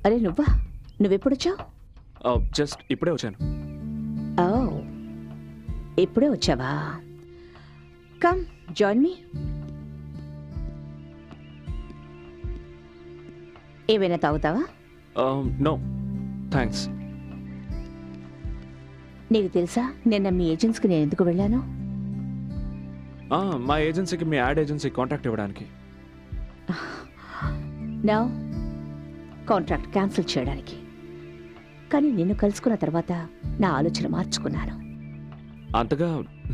అరే నువ్వా? నువ్వెప్పుడొచ్చావు? జస్ట్ ఇప్పుడే వచ్చాను. ఓ, ఇప్పుడే వచ్చావా? Come join me. ఏమైనా తాగుతావా? No thanks. నీకు తెలుసా నిన్న మీ ఏజెన్సీకి నేను ఎందుకు వెళ్ళాను? మా ఏజెన్సీకి మీ యాడ్ ఏజెన్సీ కాంటాక్ట్ ఇవ్వడానికి. నా కాంట్రాక్ట్ క్యాన్సిల్ చేయడానికి. కానీ నిన్ను కలుసుకున్న తర్వాత నా ఆలోచన మార్చుకున్నాను. అంతగా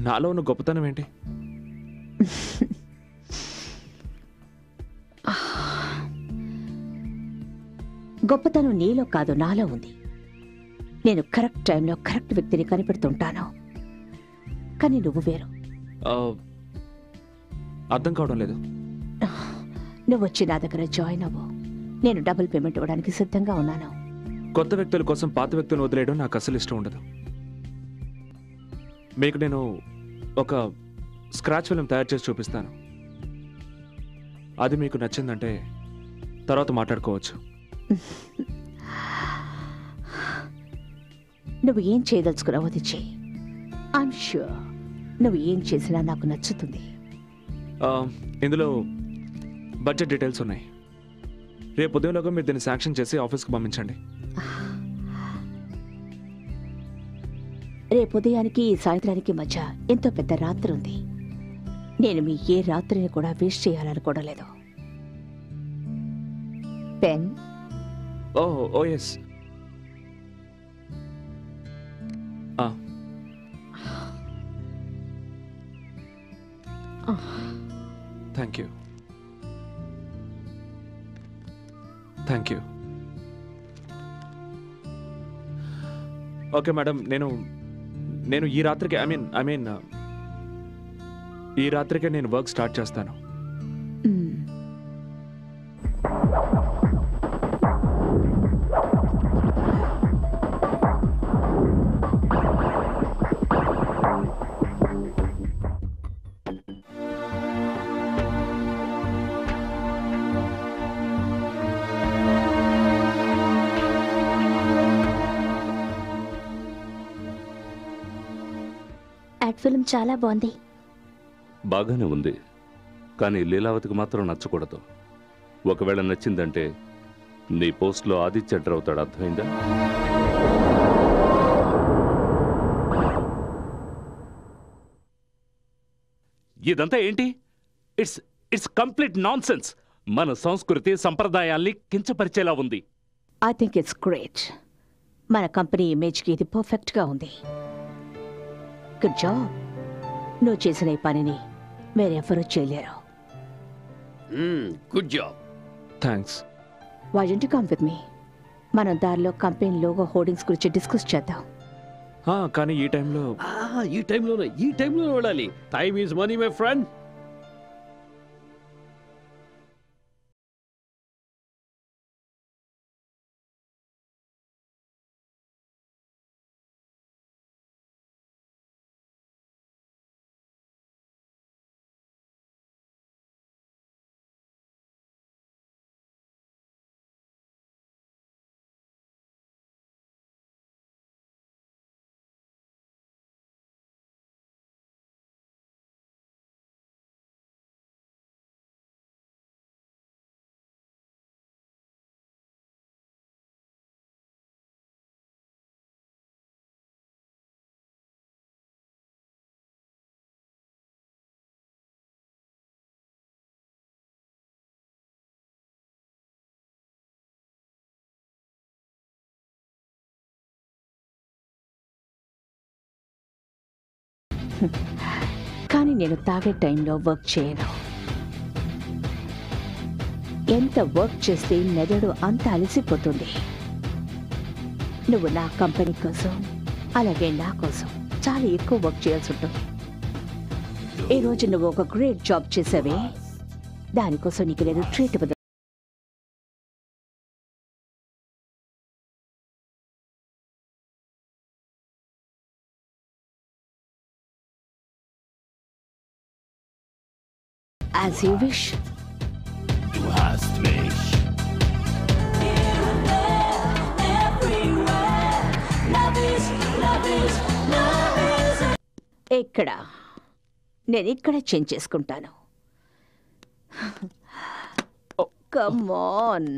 నాలో ఉన్న గొప్పతనం ఏంటి? గొప్పతనం నీలో కాదు, నాలో ఉంది. నేను కరెక్ట్ టైంలో కరెక్ట్ వ్యక్తిని కనిపెడుతుంటాను. కానీ నువ్వు వేరు. అర్థం కావడం లేదు. నువ్వు వచ్చి నా దగ్గర జాయిన్ అవ్వు. నేను డబుల్ పేమెంట్ ఇవ్వడానికి సిద్ధంగా ఉన్నాను. కొత్త వ్యక్తుల కోసం పాత వ్యక్తులను వదిలేయడం నాకు అసలు ఇష్టం ఉండదు. మీకు నేను ఒక స్క్రాచ్ ఫిల్మ్ తయారు చేసి చూపిస్తాను. అది మీకు నచ్చిందంటే తర్వాత మాట్లాడుకోవచ్చు. నువ్వు ఏం చేయదలుచుకున్నావో అది చెయ్యి. ఐఎమ్ ష్యూర్ నువ్వు ఏం చేసినా నాకు నచ్చుతుంది. ఇందులో బడ్జెట్ డీటెయిల్స్ ఉన్నాయి. రేపు ఉదయంలోగా మీరు దీన్ని శాంక్షన్ చేసి ఆఫీస్కి పంపించండి. రేపు ఉదయానికి సాయంత్రానికి మధ్య ఎంతో పెద్ద రాత్రి ఉంది. నేను మీ ఏ రాత్రిని కూడా వేస్ట్ చేయాలనుకోవడం లేదు. Pen? Oh yes. Thank you. Thank you. Okay madam, నేను ఈ రాత్రికి ఐ మీన్ ఈ రాత్రికే నేను వర్క్ స్టార్ట్ చేస్తాను. యాడ్ ఫిల్మ్ చాలా బాగుంది. బాగానే ఉంది, కానీ లీలావతికి మాత్రం నచ్చకూడదు. ఒకవేళ నచ్చిందంటే నీ పోస్ట్లో ఆదిత్య ఎంటర్ అవుతాడు. అర్థమైందా? ఇదంతా ఏంటి? It's complete nonsense. మన సంస్కృతి సంప్రదాయాల్ని కించపరిచేలా ఉంది. I think it's great. మన కంపెనీ ఇమేజ్కి ఇది పర్ఫెక్ట్గా ఉంది. Good job. నువ్వు చేసిన ఈ పనిని వేరెవరూ చేయలేరు. Good job. Thanks. Why don't you come with me? మనం దారిలో కంపెనీ లోగో హోర్డింగ్స్ గురించి డిస్కస్ చేద్దాం. కానీ ఈ టైంలో ఈ టైంలోనే వెళ్ళాలి. Time is money my friend. కానీ నేను తాగే టైంలో వర్క్ చేయను. ఎంత వర్క్ చేస్తే మెదడు అంత అలసిపోతుంది. నువ్వు నా కంపెనీ కోసం అలాగే నా కోసం చాలా ఎక్కువ వర్క్ చేయాల్సి ఉంటుంది. ఈ రోజు నువ్వు ఒక గ్రేట్ జాబ్ చేసావే, దానికోసం నీకు నేను ట్రీట్ ఇవ్వదు. As you wish. Du hast mich. ఎక్కడ? నేను ఇక్కడ చేంజ్ చేసుకుంటాను. కమాన్,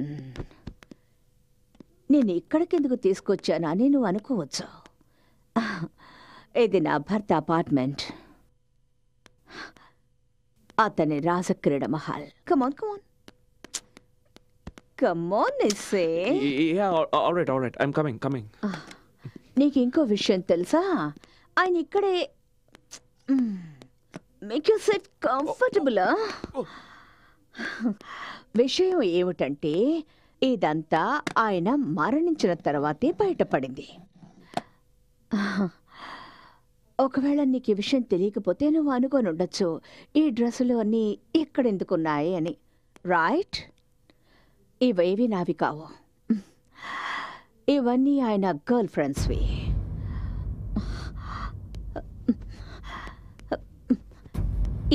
నేను ఇక్కడికెందుకు తీసుకొచ్చానని నువ్వు అనుకోవచ్చు. ఇది నా భర్త అపార్ట్మెంట్. అతని రాజక్రీడ మహల్. కమాన్ కమాన్ కమాన్ నిస్సే. Alright I'm coming. నీకు ఇంకో విషయం తెలుసా? ఆయన ఇక్కడే మేక్ యూ సెట్ కంఫర్టబుల్. విషయం ఏమిటంటే ఇదంతా ఆయన మరణించిన తర్వాతే బయటపడింది. ఒకవేళ నీకు ఈ విషయం తెలియకపోతే నువ్వు అనుకొని ఉండొచ్చు, ఈ డ్రెస్సులు అన్నీ ఎక్కడెందుకున్నాయి అని. రైట్? ఇవేవి నావి కావు, ఇవన్నీ ఆయన గర్ల్ ఫ్రెండ్స్వి.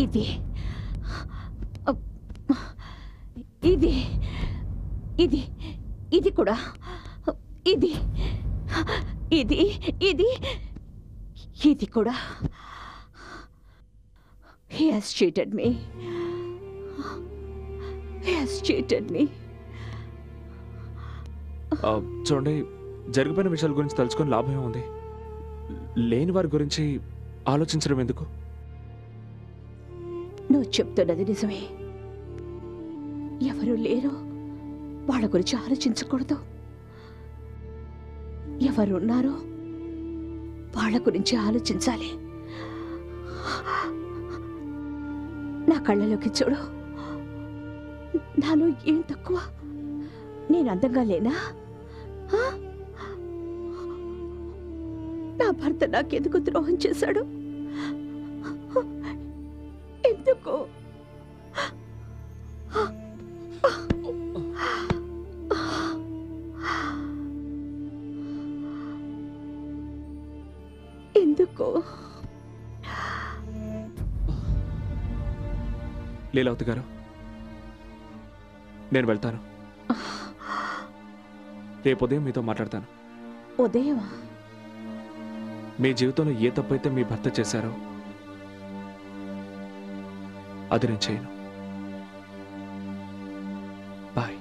ఇది ఇది ఇది ఇది కూడా, ఇది ఇది ఇది ఇది కూడా. He has cheated me. He has cheated me. చూడండి, జరిగిపోయిన విషయాల గురించి తెలుసుకొని లాభమే ఉంది. లేని వారి గురించి ఆలోచించడం ఎందుకు? నువ్వు చెప్తున్నది నిజమే. ఎవరు లేరో వాళ్ళ గురించి ఆలోచించకూడదు. ఎవరున్నారో వాళ్ళ గురించి ఆలోచించాలి. నా కళ్ళలోకి చూడు. నాలో ఏం తక్కువ? నేను అందంగా లేనా? నా భర్త నాకెందుకు ద్రోహం చేశాడు? ఎందుకు? ఎందుకు? లీలావతి గారు, నేను వెళ్తాను. రేపు ఉదయం మీతో మాట్లాడతాను. ఉదయమా? మీ జీవితంలో ఏ తప్పైతే మీ భర్త చేశారో అది నేను చేయను. బాయ్.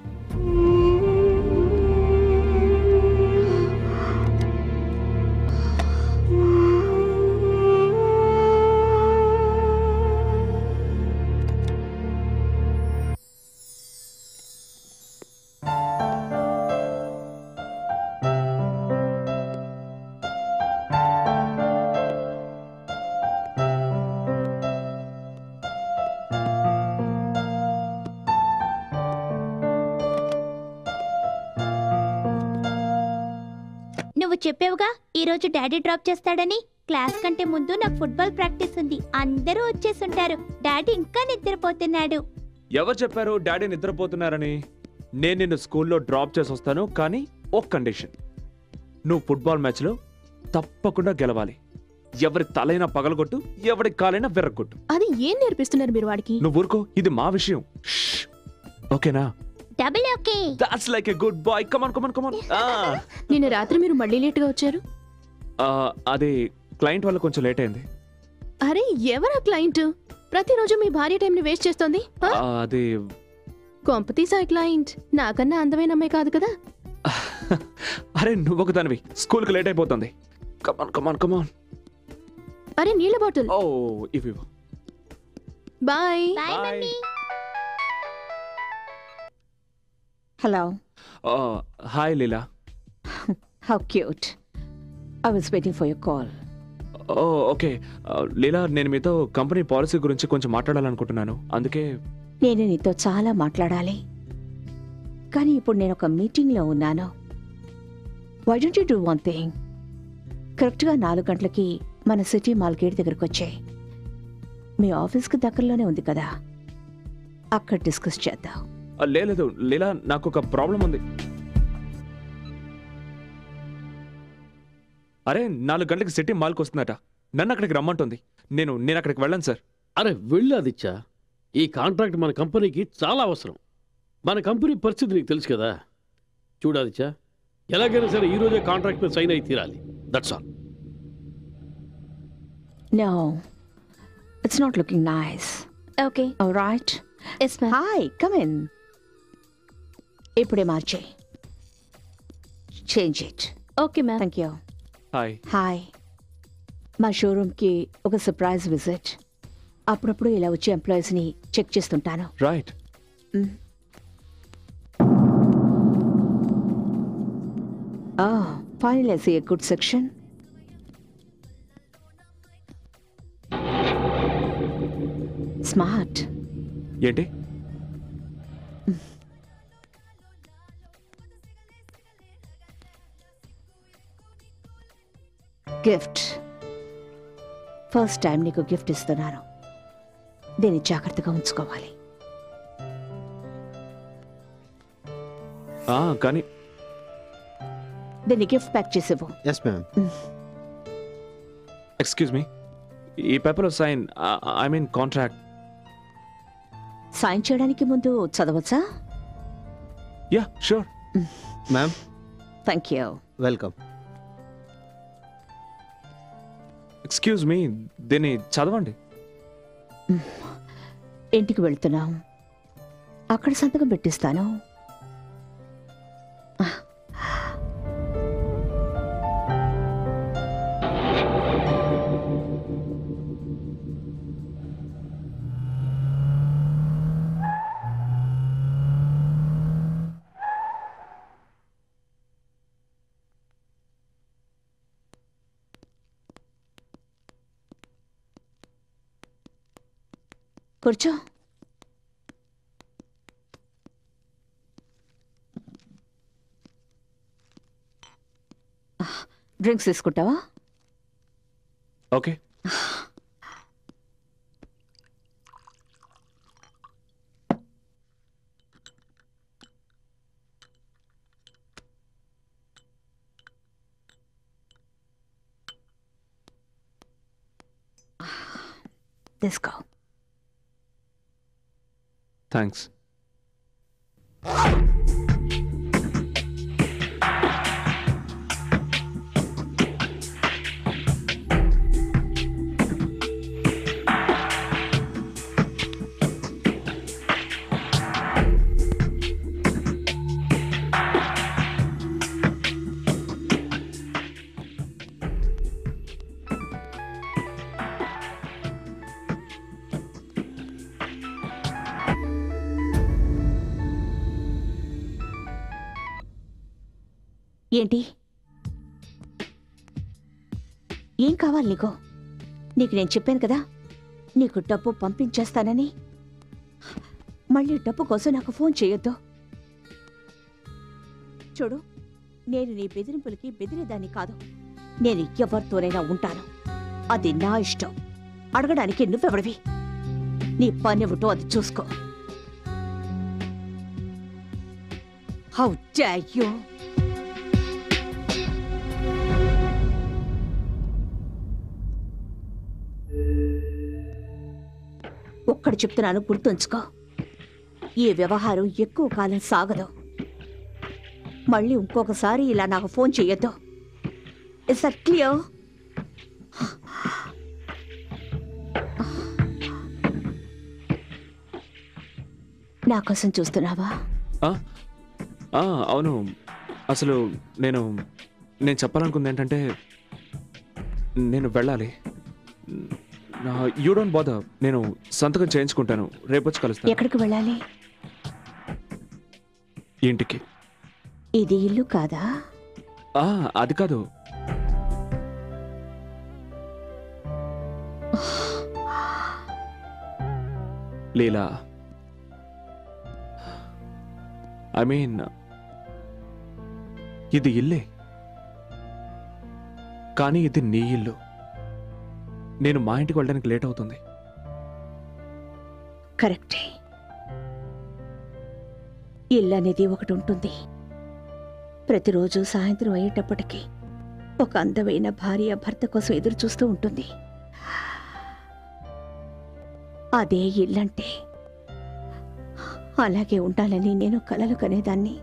నువ్వు చెప్పావుగా ఈరోజు డాడీ డ్రాప్ చేస్తాడని. క్లాస్ కంటే ముందు నాకు ఫుట్బాల్ ప్రాక్టీస్ ఉంది. అందరూ వచ్చేసుంటారు. డాడీ ఇంకా నిద్రపోతున్నాడు. ఎవరు చెప్పారు డాడీ నిద్రపోతున్నారని? నేను నిన్ను స్కూల్లో డ్రాప్ చేసి వస్తాను, కానీ ఒక కండిషన్. నువ్వు ఫుట్బాల్ మ్యాచ్లో తప్పకుండా గెలవాలి. ఎవరి తలైనా పగలగొట్టు, ఎవరి కాలైనా విరగొట్టు. అది ఏం నేర్పిస్తున్నారు మీరు వాడికి? నువ్వు ఊరుకో, ఇది మా విషయం. ఓకేనా? Double okay. That's like a good boy. Come on. నిన్న రాత్రి మీరు మళ్ళీ లేట్గా వచ్చారు. అది క్లయింట్ వల్ల కొంచెం లేట్ అయింది. అరే ఎవరా క్లయింట్? ప్రతిరోజు మీ భార్య టైంని వేస్ట్ చేస్తోంది. అది కొంపతీసా క్లయింట్ నాకన్నా అందమైన అమ్మాయి కాదు కదా? అరే నువ్వు ఒక దానివి, స్కూల్కి లేట్ అయిపోతుంది. కమాన్. అరే నీళ్ళ బాటిల్. ఓ ఇవి. Bye. Bye mummy. Hello. Hi Leela. How cute. I was waiting for your call. Okay Leela, నేను మీతో కంపెనీ పాలసీ గురించి కొంచెం మాట్లాడాలనుకుంటున్నాను. అందుకే నేను నీతో చాలా మాట్లాడాలి, కానీ ఇప్పుడు నేను ఒక మీటింగ్లో ఉన్నాను. Why don't you do one thing? కరెక్ట్గా 4 గంటలకి మన సిటీ మాల్ గేట్ దగ్గరకు వచ్చాయి. మీ ఆఫీస్కి దగ్గరలోనే ఉంది కదా, అక్కడ డిస్కస్ చేద్దాం. లేదు లీలా, నాకు ఒక ప్రాబ్లం ఉంది. అరే 4 గంటలకు సిటీ మాల్కి వస్తుందట. నన్ను అక్కడికి రమ్మంటుంది. నేను అక్కడికి వెళ్ళను సార్. అరే వెళ్ళాదిచ్చా, ఈ కాంట్రాక్ట్ మన కంపెనీకి చాలా అవసరం. మన కంపెనీ పరిస్థితి నీకు తెలుసు కదా. చూడాదిచ్చా, ఎలాగైనా సరే ఈ రోజే కాంట్రాక్ట్ మీద సైన్ అయి తీరాలి. That's all. No, it's not looking nice. Okay All right. Yes ma'am. Hi, come in. ఇప్పుడే మార్చే. Change it. Okay ma'am. Thank you. Hi. Hi, మా షోరూమ్కి ఒక సర్ప్రైజ్ విజిట్. అప్పుడప్పుడు ఇలా వచ్చే ఎంప్లాయీస్ని చెక్ చేస్తుంటాను. Right. Finally, I see a good section. Smart. ఏంటి? గిఫ్ట్. ఫస్ట్ టైం నీకు గిఫ్ట్ ఇస్తున్నాను. దీన్ని జాగ్రత్తగా ఉంచుకోవాలి. కానీ దీన్ని గిఫ్ట్ ప్యాక్ చేసేవు. Yes ma'am. ఎక్స్క్యూజ్ మీ, ఈ పేపర్లో sign, I mean contract. Sign చేయడానికి ముందు చదవచ్చా? Yeah sure. Ma'am thank you. Welcome. Excuse me, దీన్ని చదవండి. ఇంటికి వెళ్తున్నాం, అక్కడ సంతకం పెట్టిస్తాను. కూర్చో. డ్రింక్స్ తీసుకుంటావా? ఓకే. తీసుకో. థ్యాంక్స్. ఏంటి? ఏం కావాలి నీకు? నీకు నేను చెప్పాను కదా నీకు డబ్బు పంపించేస్తానని. మళ్ళీ డబ్బు కోసం నాకు ఫోన్ చేయొద్దు. చూడు, నేను నీ బెదిరింపులకి బెదిరేదాన్ని కాదు. నేను ఎవరితోనైనా ఉంటాను, అది నా ఇష్టం. అడగడానికి నువ్వెవడివి? నీ పనివిటో అది చూసుకో. How dare you! ఒక్కడు చెప్తున్నాను, గుర్తుంచుకో. ఈ వ్యవహారం ఎక్కువ కాలం సాగదు. మళ్ళీ ఇంకొకసారి ఇలా నాకు ఫోన్ చెయ్యొద్దు. Is that clear? నా కోసం చూస్తున్నావా? అవును. అసలు నేను చెప్పాలనుకుంది ఏంటంటే, నేను వెళ్ళాలి. యూ డోంట్ బాదర్, నేను సంతకం చేయించుకుంటాను. రేపు వచ్చి కలుస్తాను. ఎక్కడికి వెళ్ళాలి? ఇంటికి. ఇది ఇల్లు కాదా? అది కాదు. లీలా, ఐ మీన్ ఇది ఇల్లే, కానీ ఇది నీ ఇల్లు. నేను మా ఇంటికి వెళ్ళడానికి లేట్ అవుతుంది. కరెక్టే. ఇల్లు అనేది ఒకటి ఉంటుంది. ప్రతిరోజు సాయంత్రం అయ్యేటప్పటికీ ఒక అందమైన భార్య భర్త కోసం ఎదురు చూస్తూ ఉంటుంది. అదే ఇల్లంటే. అలాగే ఉండాలని నేను కలలు కనేదాన్ని.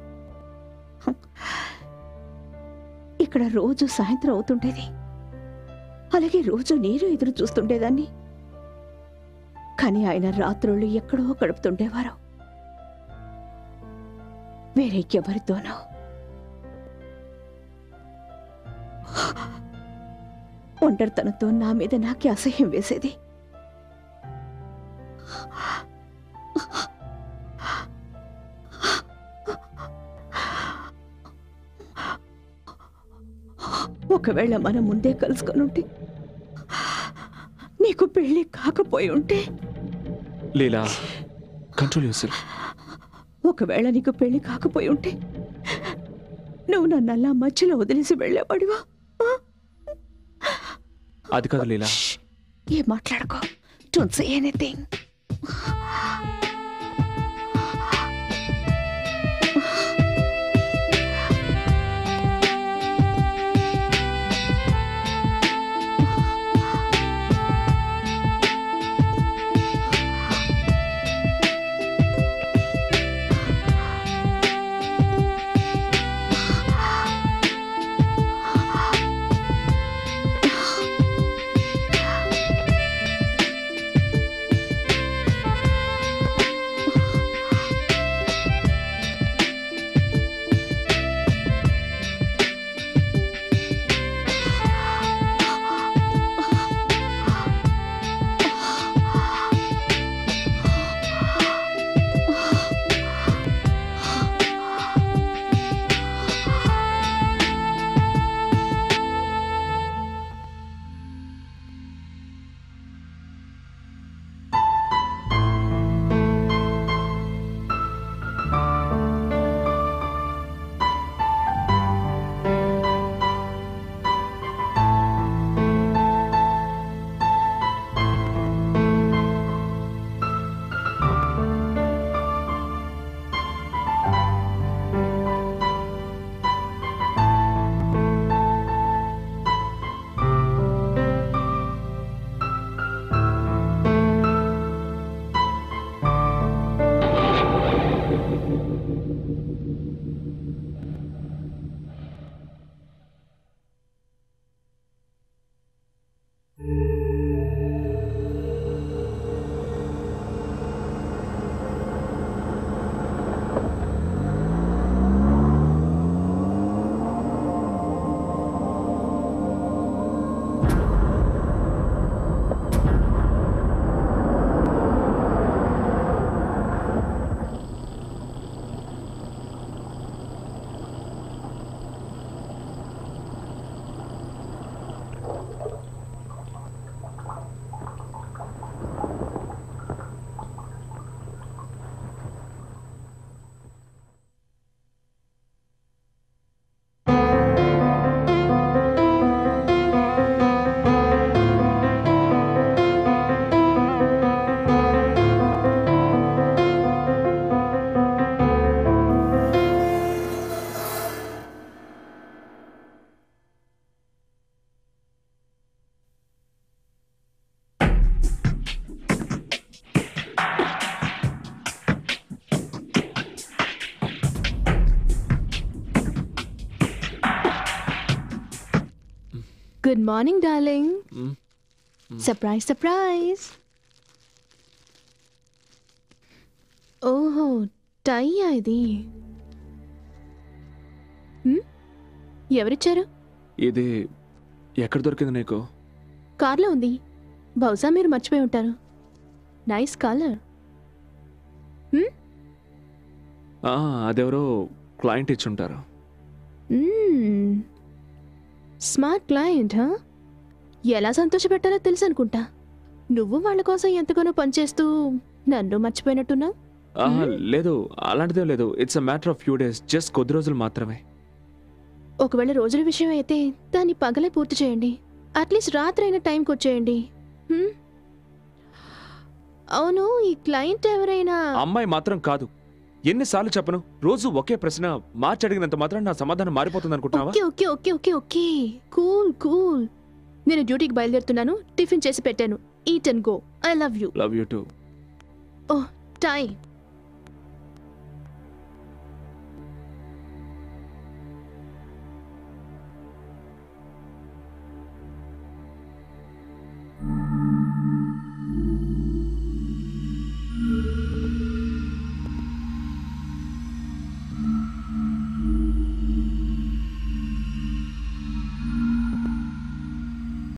ఇక్కడ రోజు సాయంత్రం అవుతుండేది. అలాగే రోజు నేను ఎదురు చూస్తుండేదాన్ని. కానీ ఆయన రాత్రుళ్ళు ఎక్కడో గడుపుతుండేవారు, వేరే ఎవరితోనో. ఒంటరితనంతో నా మీద నాకే అసహ్యం వేసేది. ఒకవేళ మనం ముందే కలుసుకొని ఉంటే, నీకు పెళ్లి కాకపోయి ఉంటే, లీలా, కంట్రోల్ యువర్సెల్ఫ్. ఒకవేళ నీకు పెళ్లి కాకపోయి ఉంటే నువ్వు నన్నల్లా మధ్యలో వదిలేసి వెళ్ళేవాడివా? అది కాదు లీలా. ఏం మాట్లాడుకో. Don't say anything. Good morning darling. Surprise surprise. ఓహో, టైయా ఇది? ఎవరిచ్చారు? ఇది ఎక్కడ దొరికింది నీకు? కార్లో ఉంది. బహుశా మీరు మర్చిపోయి ఉంటారు. Nice colour. అదెవరో క్లయింట్ ఇచ్చుంటారు. Smart client. ఎలా సంతోషపెట్టాలో తెలుసు అనుకుంటా. నువ్వు వాళ్ళ కోసం ఎంతగానో పనిచేస్తూ నన్ను మర్చిపోయినట్టున్నావు. లేదు, అలాంటిదే లేదు. It's a matter of few days, just కొద్ది రోజులు మాత్రమే. ఒకవేళ రోజుల విషయం అయితే దాన్ని పగలే పూర్తి చేయండి. అట్లీస్ట్ రాత్రి అయిన టైంకి వచ్చేయండి. అవును, ఈ క్లయింట్ ఎవరైనా అమ్మాయి మాత్రం కాదు. ఎన్నిసార్లు చెప్పను? రోజు ఒకే ప్రశ్న మార్చి అడిగినంత మాత్రం నా సమాధానం మారిపోతుంది అనుకుంటున్నావా? Okay okay okay okay okay cool cool. నేను డ్యూటీకి బయలుదేరుతున్నాను. టిఫిన్ చేసి పెట్టాను. Eat and go. I love you. Love you too. Oh time.